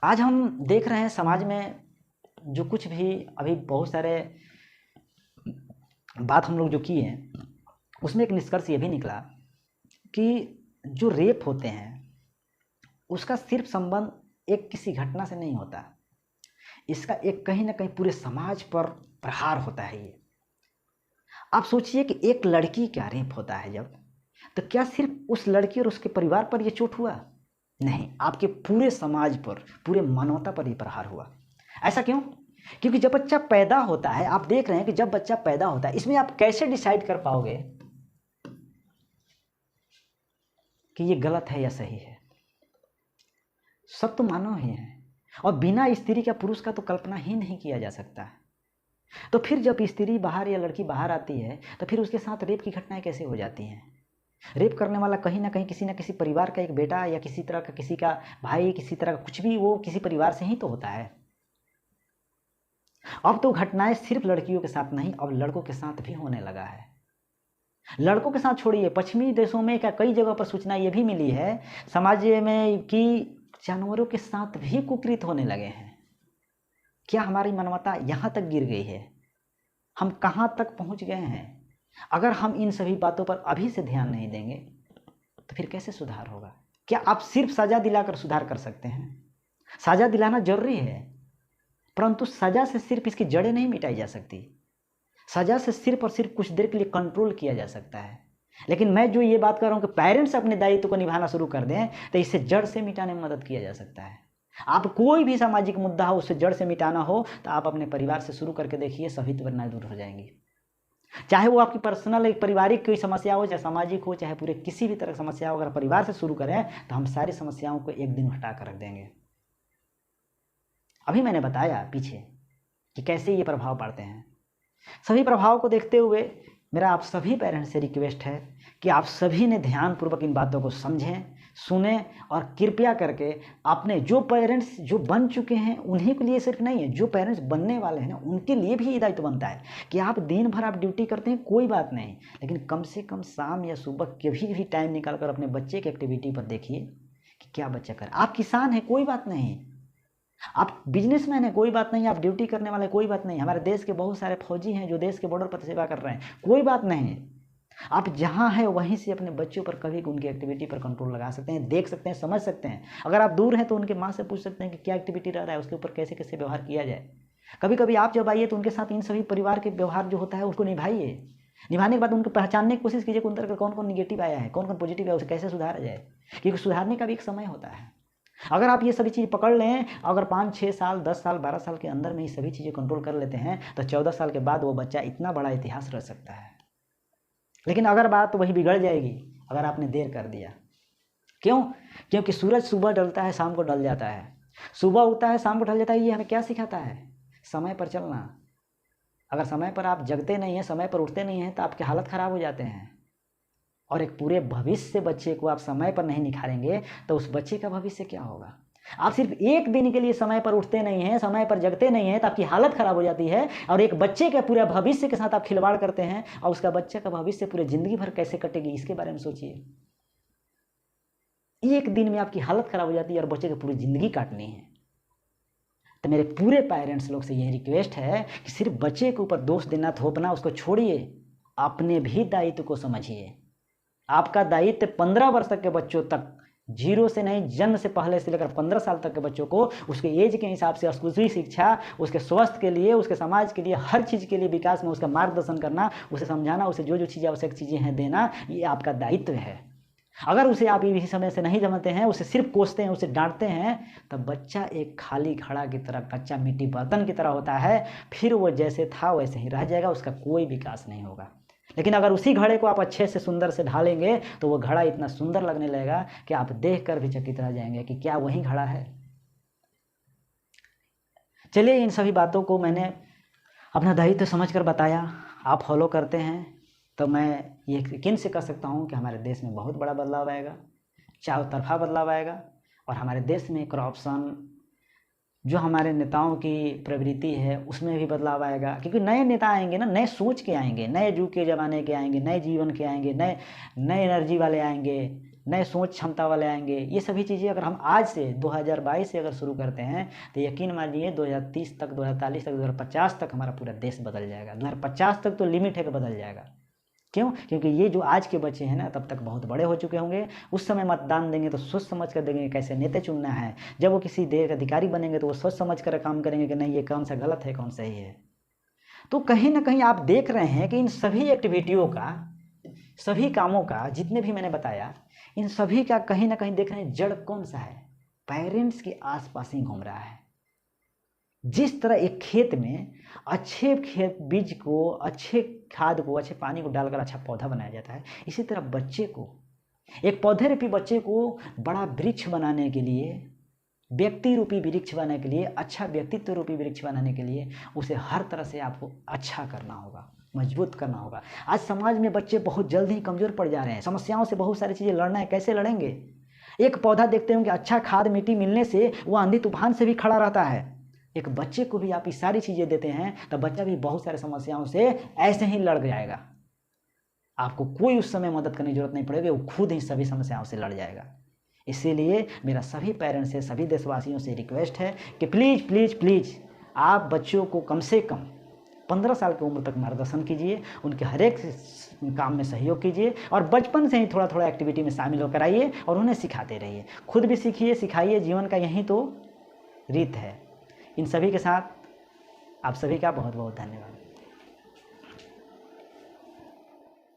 आज हम देख रहे हैं समाज में जो कुछ भी अभी बहुत सारे बात हम लोग जो किए हैं, उसमें एक निष्कर्ष ये भी निकला कि जो रेप होते हैं उसका सिर्फ संबंध एक किसी घटना से नहीं होता, इसका एक कहीं ना कहीं पूरे समाज पर प्रहार होता है। ये आप सोचिए कि एक लड़की का रेप होता है जब, तो क्या सिर्फ उस लड़की और उसके परिवार पर यह चोट हुआ? नहीं, आपके पूरे समाज पर, पूरे मानवता पर यह प्रहार हुआ। ऐसा क्यों? क्योंकि जब बच्चा पैदा होता है, आप देख रहे हैं कि जब बच्चा पैदा होता है, इसमें आप कैसे डिसाइड कर पाओगे कि ये गलत है या सही है? सब तो मानव ही है, और बिना स्त्री का पुरुष का तो कल्पना ही नहीं किया जा सकता है। तो फिर जब स्त्री बाहर या लड़की बाहर आती है, तो फिर उसके साथ रेप की घटनाएं कैसे हो जाती हैं? रेप करने वाला कहीं ना कहीं किसी न किसी परिवार का एक बेटा या किसी तरह का, किसी का भाई, किसी तरह का कुछ भी, वो किसी परिवार से ही तो होता है। अब तो घटनाएं सिर्फ लड़कियों के साथ नहीं, अब लड़कों के साथ भी होने लगा है। लड़कों के साथ छोड़िए, पश्चिमी देशों में क्या कई जगह पर सूचना ये भी मिली है समाज में कि जानवरों के साथ भी कुकृत होने लगे हैं। क्या हमारी मानवता यहाँ तक गिर गई है? हम कहाँ तक पहुँच गए हैं? अगर हम इन सभी बातों पर अभी से ध्यान नहीं देंगे तो फिर कैसे सुधार होगा? क्या आप सिर्फ सजा दिलाकर सुधार कर सकते हैं? सजा दिलाना जरूरी है, परंतु सजा से सिर्फ इसकी जड़ें नहीं मिटाई जा सकती। सजा से सिर्फ और सिर्फ कुछ देर के लिए कंट्रोल किया जा सकता है। लेकिन मैं जो ये बात कर रहा हूँ कि पेरेंट्स अपने दायित्व को निभाना शुरू कर दें, तो इससे जड़ से मिटाने में मदद किया जा सकता है। आप कोई भी सामाजिक मुद्दा हो, उससे जड़ से मिटाना हो, तो आप अपने परिवार से शुरू करके देखिए, सभी वरनाएं दूर हो जाएंगी। चाहे वो आपकी पर्सनल एक पारिवारिक कोई समस्या हो, चाहे सामाजिक हो, चाहे पूरे किसी भी तरह की समस्या हो, अगर परिवार से शुरू करें तो हम सारी समस्याओं को एक दिन हटा कर रख देंगे। अभी मैंने बताया पीछे कि कैसे ये प्रभाव पड़ते हैं। सभी प्रभाव को देखते हुए मेरा आप सभी पेरेंट्स से रिक्वेस्ट है कि आप सभी ने ध्यानपूर्वक इन बातों को समझें, सुने, और कृपया करके अपने जो पेरेंट्स जो बन चुके हैं उन्हीं के लिए सिर्फ नहीं है, जो पेरेंट्स बनने वाले हैं ना, उनके लिए भी ये दायित्व बनता है कि आप दिन भर आप ड्यूटी करते हैं, कोई बात नहीं, लेकिन कम से कम शाम या सुबह कभी भी टाइम निकाल कर अपने बच्चे की एक्टिविटी पर देखिए कि क्या बच्चा कर। आप किसान हैं, कोई बात नहीं, आप बिजनेसमैन है, कोई बात नहीं, आप ड्यूटी करने वाले, कोई बात नहीं, हमारे देश के बहुत सारे फौजी हैं जो देश के बॉर्डर पर सेवा कर रहे हैं, कोई बात नहीं। आप जहां हैं वहीं से अपने बच्चों पर कभी उनकी एक्टिविटी पर कंट्रोल लगा सकते हैं, देख सकते हैं, समझ सकते हैं। अगर आप दूर हैं तो उनके माँ से पूछ सकते हैं कि क्या एक्टिविटी रह रहा है, उसके ऊपर कैसे कैसे व्यवहार किया जाए। कभी कभी आप जब आइए तो उनके साथ इन सभी परिवार के व्यवहार जो होता है उसको निभाइए। निभाने के बाद उनको पहचानने की कोशिश कीजिए कि उनके अंदर कौन कौन निगेटिव आया है, कौन कौन पॉजिटिव है, उसे कैसे सुधारा जाए, क्योंकि सुधारने का भी एक समय होता है। अगर आप ये सभी चीज़ पकड़ लें, अगर 5-6 साल, 10 साल, 12 साल के अंदर में ये सभी चीज़ें कंट्रोल कर लेते हैं, तो 14 साल के बाद वो बच्चा इतना बड़ा इतिहास रच सकता है। लेकिन अगर बात वही बिगड़ जाएगी अगर आपने देर कर दिया। क्यों? क्योंकि सूरज सुबह ढलता है, शाम को ढल जाता है, सुबह उगता है, शाम को ढल जाता है। ये हमें क्या सिखाता है? समय पर चलना। अगर समय पर आप जगते नहीं हैं, समय पर उठते नहीं हैं, तो आपकी हालत ख़राब हो जाते हैं, और एक पूरे भविष्य बच्चे को आप समय पर नहीं निखारेंगे तो उस बच्चे का भविष्य क्या होगा? आप सिर्फ एक दिन के लिए समय पर उठते नहीं हैं, समय पर जगते नहीं हैं, तो आपकी हालत खराब हो जाती है, और एक बच्चे के पूरे भविष्य के साथ आप खिलवाड़ करते हैं, और उसका बच्चे का भविष्य पूरे जिंदगी भर कैसे कटेगी इसके बारे में सोचिए। एक दिन में आपकी हालत खराब हो जाती है और बच्चे की पूरी जिंदगी काटनी है। तो मेरे पूरे पेरेंट्स लोग से यही रिक्वेस्ट है कि सिर्फ बच्चे के ऊपर दोष देना, थोपना, उसको छोड़िए, अपने भी दायित्व को समझिए। आपका दायित्व 15 वर्ष तक के बच्चों तक, 0 से नहीं, जन्म से पहले से लेकर 15 साल तक के बच्चों को उसके एज के हिसाब से स्कूली शिक्षा, उसके स्वास्थ्य के लिए, उसके समाज के लिए, हर चीज़ के लिए विकास में उसका मार्गदर्शन करना, उसे समझाना, उसे जो जो चीज़ें आवश्यक चीज़ें हैं देना, ये आपका दायित्व है। अगर उसे आप इसी समय से नहीं समझते हैं, उसे सिर्फ कोसते हैं, उसे डांटते हैं, तब बच्चा एक खाली घड़ा की तरह, कच्चा मिट्टी बर्तन की तरह होता है, फिर वो जैसे था वैसे ही रह जाएगा, उसका कोई विकास नहीं होगा। लेकिन अगर उसी घड़े को आप अच्छे से सुंदर से ढालेंगे तो वो घड़ा इतना सुंदर लगने लगेगा कि आप देखकर भी चकित रह जाएंगे कि क्या वही घड़ा है। चलिए, इन सभी बातों को मैंने अपना दायित्व समझकर बताया, आप फॉलो करते हैं तो मैं ये यकीन से कह सकता हूँ कि हमारे देश में बहुत बड़ा बदलाव आएगा, चारों तरफा बदलाव आएगा, और हमारे देश में करप्शन, जो हमारे नेताओं की प्रवृत्ति है, उसमें भी बदलाव आएगा। क्योंकि नए नेता आएंगे ना, नए सोच के आएंगे, नए युग के ज़माने के आएंगे, नए जीवन के आएंगे, नए नए एनर्जी वाले आएंगे, नए सोच क्षमता वाले आएंगे। ये सभी चीज़ें अगर हम आज से 2022 से अगर शुरू करते हैं तो यकीन मानिए 2030 तक, 2040 तक, 2050 तक हमारा पूरा देश बदल जाएगा। 2050 तक तो लिमिट है कि बदल जाएगा। क्यों? क्योंकि ये जो आज के बच्चे हैं ना, तब तक बहुत बड़े हो चुके होंगे। उस समय मतदान देंगे तो सोच समझ कर देंगे कैसे नेता चुनना है। जब वो किसी देश अधिकारी बनेंगे तो वो सोच समझ कर काम करेंगे कि नहीं ये कौन सा गलत है, कौन सही है। तो कहीं ना कहीं आप देख रहे हैं कि इन सभी एक्टिविटियों का, सभी कामों का, जितने भी मैंने बताया, इन सभी का कहीं ना कहीं देख रहे हैं जड़ कौन सा है? पेरेंट्स के आसपास ही घूम रहा है। जिस तरह एक खेत में अच्छे खेत बीज को, अच्छे खाद को, अच्छे पानी को डालकर अच्छा पौधा बनाया जाता है, इसी तरह बच्चे को, एक पौधे रूपी बच्चे को बड़ा वृक्ष बनाने के लिए, व्यक्ति रूपी वृक्ष बनाने के लिए, अच्छा व्यक्तित्व रूपी वृक्ष बनाने के लिए उसे हर तरह से आपको अच्छा करना होगा, मजबूत करना होगा। आज समाज में बच्चे बहुत जल्द ही कमज़ोर पड़ जा रहे हैं। समस्याओं से बहुत सारी चीज़ें लड़ना है, कैसे लड़ेंगे? एक पौधा देखते होंगे अच्छा खाद मिट्टी मिलने से वो आंधी तूफान से भी खड़ा रहता है। एक बच्चे को भी आप ये सारी चीज़ें देते हैं तो बच्चा भी बहुत सारे समस्याओं से ऐसे ही लड़ जाएगा। आपको कोई उस समय मदद करने की जरूरत नहीं पड़ेगी, वो खुद ही सभी समस्याओं से लड़ जाएगा। इसीलिए मेरा सभी पेरेंट्स से, सभी देशवासियों से रिक्वेस्ट है कि प्लीज़ प्लीज़ प्लीज़ आप बच्चों को कम से कम 15 साल की उम्र तक मार्गदर्शन कीजिए, उनके हर एक काम में सहयोग कीजिए और बचपन से ही थोड़ा थोड़ा एक्टिविटी में शामिल होकर आइए और उन्हें सिखाते रहिए। खुद भी सीखिए, सिखाइए, जीवन का यही तो रीत है। इन सभी के साथ आप सभी का बहुत बहुत धन्यवाद।